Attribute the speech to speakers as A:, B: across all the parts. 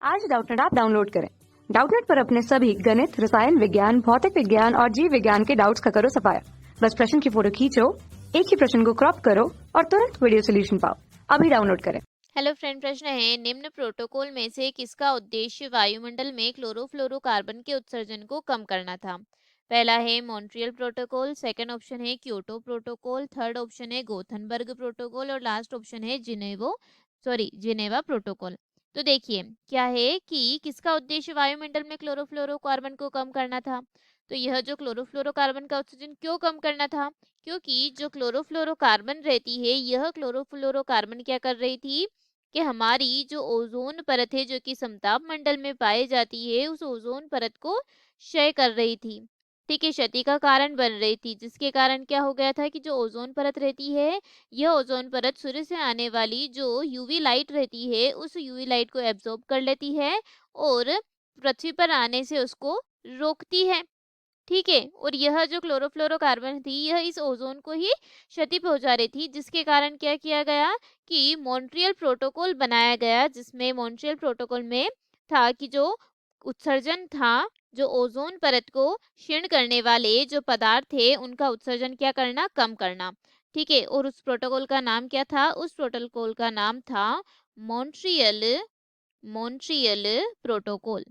A: आज Doubtnut app download करें। Doubtnut पर अपने सभी गणित, रसायन विज्ञान, भौतिक विज्ञान और जीव विज्ञान के डाउट्स का करो सफाया। बस प्रश्न की फोटो खींचो, एक ही प्रश्न को क्रॉप करो और तुरंत वीडियो सोल्यूशन पाओ। अभी डाउनलोड करें।
B: हेलो फ्रेंड, प्रश्न है निम्न प्रोटोकॉल में से किसका उद्देश्य वायुमंडल में क्लोरोफ्लोरोकार्बन के उत्सर्जन को कम करना था। पहला है मॉन्ट्रियल प्रोटोकॉल, सेकंड ऑप्शन है क्योटो प्रोटोकॉल, थर्ड ऑप्शन है गोथनबर्ग प्रोटोकॉल और लास्ट ऑप्शन है जिनेवा प्रोटोकॉल। तो देखिए क्या है कि किसका उद्देश्य वायुमंडल में क्लोरोफ्लोरोकार्बन को कम करना था। तो यह जो क्लोरोफ्लोरोकार्बन का उत्सर्जन क्यों कम करना था, क्योंकि जो क्लोरोफ्लोरोकार्बन रहती है यह क्लोरोफ्लोरोकार्बन क्या कर रही थी कि हमारी जो ओजोन परत है जो कि समताप मंडल में पाई जाती है उस ओजोन परत को क्षय कर रही थी। ठीक है, क्षति का कारण बन रही थी, जिसके कारण क्या हो गया था कि जो ओजोन परत रहती है यह ओजोन परत सूर्य से आने वाली जो यूवी लाइट रहती है उस यूवी लाइट को एब्जॉर्ब कर लेती है और पृथ्वी पर आने से उसको रोकती है। ठीक है, और यह जो क्लोरोफ्लोरोकार्बन थी यह इस ओजोन को ही क्षति पहुंचा रही थी, जिसके कारण क्या किया गया कि मॉन्ट्रियल प्रोटोकॉल बनाया गया, जिसमें मॉन्ट्रियल प्रोटोकॉल में था कि जो उत्सर्जन था, जो ओजोन परत को क्षीण करने वाले जो पदार्थ थे उनका उत्सर्जन क्या करना, कम करना। ठीक है, और उस प्रोटोकॉल का नाम क्या था, उस प्रोटोकॉल का नाम था मॉन्ट्रियल मॉन्ट्रियल प्रोटोकॉल।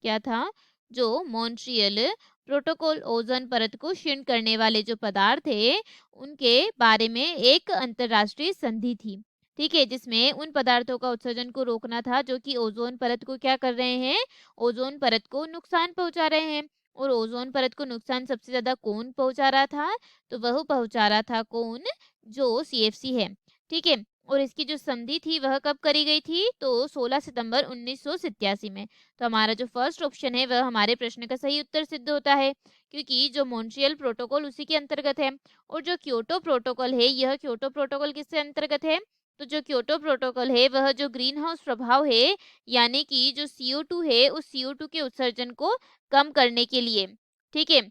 B: क्या था, जो मॉन्ट्रियल प्रोटोकॉल ओजोन परत को क्षीण करने वाले जो पदार्थ है उनके बारे में एक अंतरराष्ट्रीय संधि थी। ठीक है, जिसमें उन पदार्थों का उत्सर्जन को रोकना था जो कि ओजोन परत को क्या कर रहे हैं, ओजोन परत को नुकसान पहुंचा रहे हैं। और ओजोन परत को नुकसान सबसे ज्यादा कौन पहुंचा रहा था, तो वह पहुंचा रहा था कौन, जो सीएफसी है। ठीक है, और इसकी जो संधि थी वह कब करी गई थी, तो 16 सितंबर 1987 में। तो हमारा जो फर्स्ट ऑप्शन है वह हमारे प्रश्न का सही उत्तर सिद्ध होता है, क्योंकि जो मॉन्ट्रियल प्रोटोकॉल उसी के अंतर्गत है। और जो क्योटो प्रोटोकॉल है, यह क्योटो प्रोटोकॉल किसके अंतर्गत है, तो जो क्योटो प्रोटोकॉल है वह जो ग्रीन हाउस प्रभाव है यानी कि जो CO2 है उस CO2 के उत्सर्जन को कम करने के लिए। ठीक है,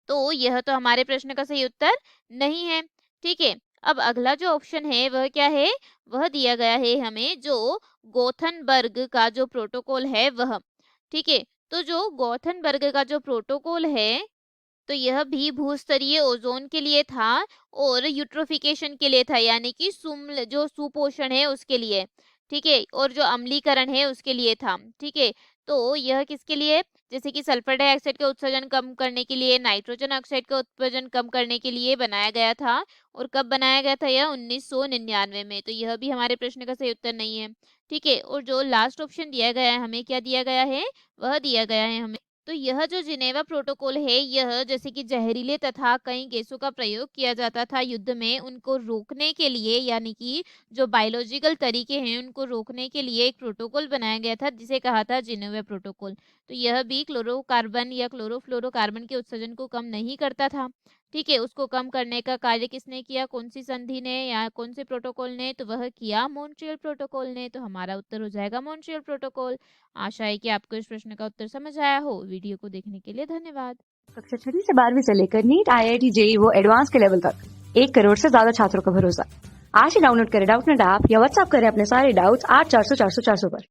B: तो यह तो हमारे प्रश्न का सही उत्तर नहीं है। ठीक है, अब अगला जो ऑप्शन है वह क्या है, वह दिया गया है हमें जो गोथनबर्ग का जो प्रोटोकॉल है वह। ठीक है, तो जो गोथनबर्ग का जो प्रोटोकॉल है तो यह भी भूस्तरीय ओजोन के लिए था और यूट्रोफिकेशन के लिए था, यानी कि जो सुपोषण है उसके लिए। ठीक है, और जो अम्लीकरण है उसके लिए था। ठीक है, तो यह किसके लिए, जैसे कि सल्फर डाइऑक्साइड का उत्सर्जन कम करने के लिए, नाइट्रोजन ऑक्साइड का उत्सर्जन कम करने के लिए बनाया गया था। और कब बनाया गया था, यह 1999 में। तो यह भी हमारे प्रश्न का सही उत्तर नहीं है। ठीक है, और जो लास्ट ऑप्शन दिया गया है हमें, क्या दिया गया है, वह दिया गया है हमें, तो यह जो जिनेवा प्रोटोकॉल है यह जैसे कि जहरीले तथा कई गैसों का प्रयोग किया जाता था युद्ध में, उनको रोकने के लिए, यानी कि जो बायोलॉजिकल तरीके हैं उनको रोकने के लिए एक प्रोटोकॉल बनाया गया था जिसे कहा था जिनेवा प्रोटोकॉल। तो यह भी क्लोरोकार्बन या क्लोरोफ्लोरोकार्बन के उत्सर्जन को कम नहीं करता था। ठीक है, उसको कम करने का कार्य किसने किया, कौन सी संधि ने या कौन से प्रोटोकॉल ने, तो वह किया मॉन्ट्रियल प्रोटोकॉल ने। तो हमारा उत्तर हो जाएगा मॉन्ट्रियल प्रोटोकॉल। आशा है कि आपको इस प्रश्न का उत्तर समझ आया हो। वीडियो को देखने के लिए धन्यवाद।
A: कक्षा 6 से 12वीं से लेकर नीट, IIT, JEE वो एडवांस के लेवल तक 1 करोड़ से ज्यादा छात्रों का भरोसा। आज ही डाउनलोड करें डाउटनेट ऐप या व्हाट्सएप करें अपने सारे डाउट्स 8400 400 400 पर।